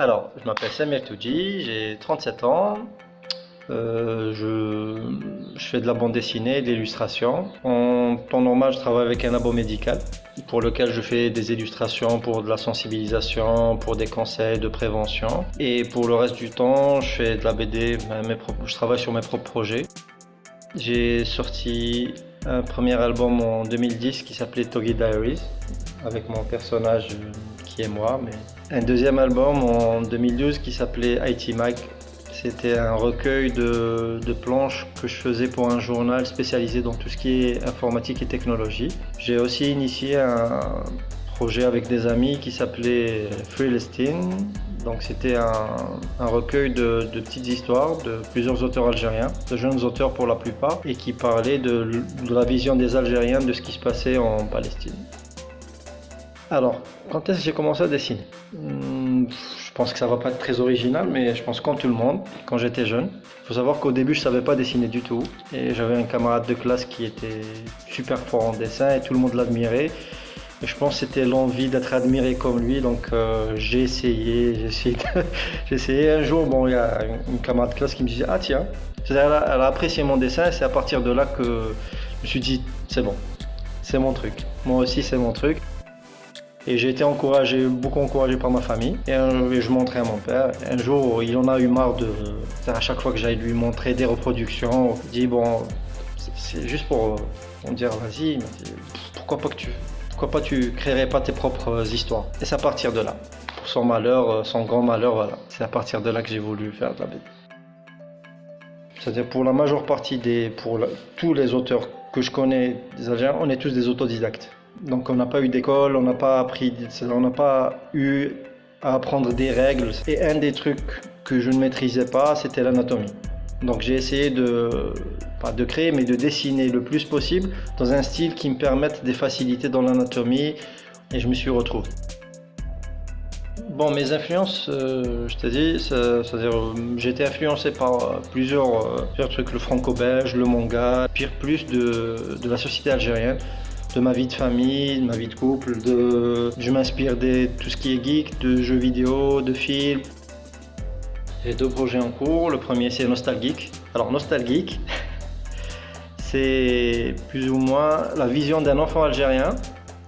Alors, je m'appelle Samir Toudji, j'ai 37 ans. Je fais de la bande dessinée et de l'illustration. En temps normal, je travaille avec un labo médical pour lequel je fais des illustrations pour de la sensibilisation, pour des conseils de prévention. Et pour le reste du temps, je fais de la BD, je travaille sur mes propres projets. J'ai sorti un premier album en 2010 qui s'appelait Togi Diaries, avec mon personnage qui est moi. Mais un deuxième album en 2012 qui s'appelait IT Mag. C'était un recueil de planches que je faisais pour un journal spécialisé dans tout ce qui est informatique et technologie. J'ai aussi initié un projet avec des amis qui s'appelait Freelestine. Donc c'était un recueil de petites histoires de plusieurs auteurs algériens, de jeunes auteurs pour la plupart, et qui parlaient de la vision des Algériens de ce qui se passait en Palestine. Alors, quand est-ce que j'ai commencé à dessiner? Je pense que ça va pas être très original, mais je pense comme tout le monde, quand j'étais jeune. Il faut savoir qu'au début, je savais pas dessiner du tout. Et j'avais un camarade de classe qui était super fort en dessin et tout le monde l'admirait. Et je pense que c'était l'envie d'être admiré comme lui, donc j'ai essayé. Un jour, bon, il y a une camarade de classe qui me disait, ah tiens, c'est-à-dire elle a apprécié mon dessin, et c'est à partir de là que je me suis dit, c'est bon, c'est mon truc. Moi aussi, c'est mon truc. Et j'ai été encouragé, beaucoup encouragé par ma famille. Et je montrais à mon père. Un jour, il en a eu marre à chaque fois que j'allais lui montrer des reproductions, il dit bon, c'est juste pour dire vas-y, il m'a dit, pourquoi pas tu créerais pas tes propres histoires. Et c'est à partir de là. Pour son malheur, son grand malheur, voilà. C'est à partir de là que j'ai voulu faire de la BD. C'est-à-dire pour la majeure partie tous les auteurs que je connais des Algériens, on est tous des autodidactes. Donc on n'a pas eu d'école, on n'a pas eu à apprendre des règles. Et un des trucs que je ne maîtrisais pas, c'était l'anatomie. Donc j'ai essayé pas de créer, mais de dessiner le plus possible dans un style qui me permette des facilités dans l'anatomie, et je me suis retrouvé. Bon, mes influences, je t'ai dit, c'est-à-dire j'ai été influencé par plusieurs trucs, le franco-belge, le manga, pire plus de la société algérienne, de ma vie de famille, de ma vie de couple, je m'inspire de tout ce qui est geek, de jeux vidéo, de films. J'ai deux projets en cours. Le premier, c'est Nostalgeek. Alors, Nostalgeek, c'est plus ou moins la vision d'un enfant algérien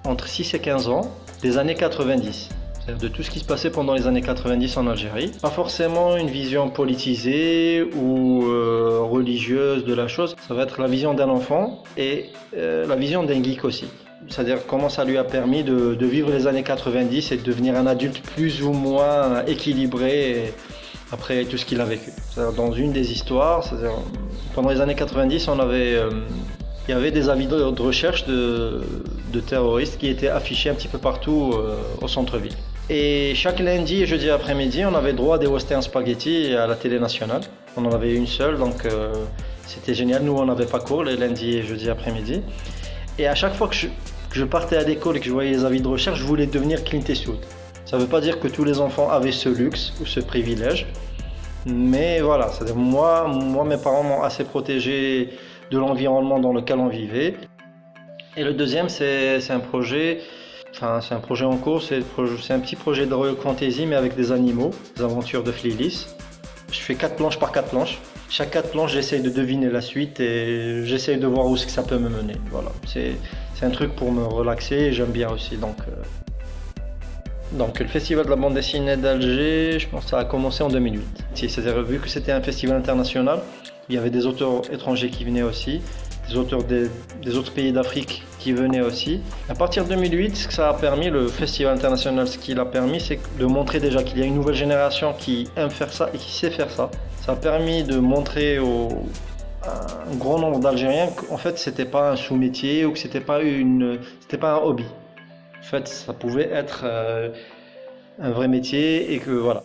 entre 6 et 15 ans des années 90. C'est-à-dire de tout ce qui se passait pendant les années 90 en Algérie. Pas forcément une vision politisée ou religieuse de la chose. Ça va être la vision d'un enfant et la vision d'un geek aussi. C'est-à-dire comment ça lui a permis de vivre les années 90 et de devenir un adulte plus ou moins équilibré après tout ce qu'il a vécu. C'est-à-dire dans une des histoires, c'est-à-dire pendant les années 90, il y avait des avis de recherche de terroristes qui étaient affichés un petit peu partout au centre-ville. Et chaque lundi et jeudi après-midi, on avait droit à des western spaghetti à la télé nationale. On en avait une seule, donc c'était génial. Nous, on n'avait pas cours les lundis et jeudi après-midi. Et à chaque fois que je partais à l'école et que je voyais les avis de recherche, je voulais devenir Clint Eastwood. Ça ne veut pas dire que tous les enfants avaient ce luxe ou ce privilège. Mais voilà, c'est-à-dire moi, mes parents m'ont assez protégé de l'environnement dans lequel on vivait. Et le deuxième, c'est un projet en cours, c'est un petit projet de royal fantasy mais avec des animaux, des aventures de Flilis. Je fais 4 planches par 4 planches. Chaque 4 planches, j'essaye de deviner la suite et j'essaye de voir où c'est que ça peut me mener. Voilà, c'est un truc pour me relaxer et j'aime bien aussi. Donc le festival de la bande dessinée d'Alger, je pense que ça a commencé en 2008. C'est-à-dire vu que c'était un festival international, il y avait des auteurs étrangers qui venaient aussi, des auteurs des autres pays d'Afrique qui venaient aussi. À partir de 2008, ce que ça a permis, le festival international, ce qu'il a permis, c'est de montrer déjà qu'il y a une nouvelle génération qui aime faire ça et qui sait faire ça. Ça a permis de montrer un grand nombre d'Algériens qu'en fait c'était pas un sous-métier ou que c'était pas un hobby. En fait, ça pouvait être un vrai métier et que voilà.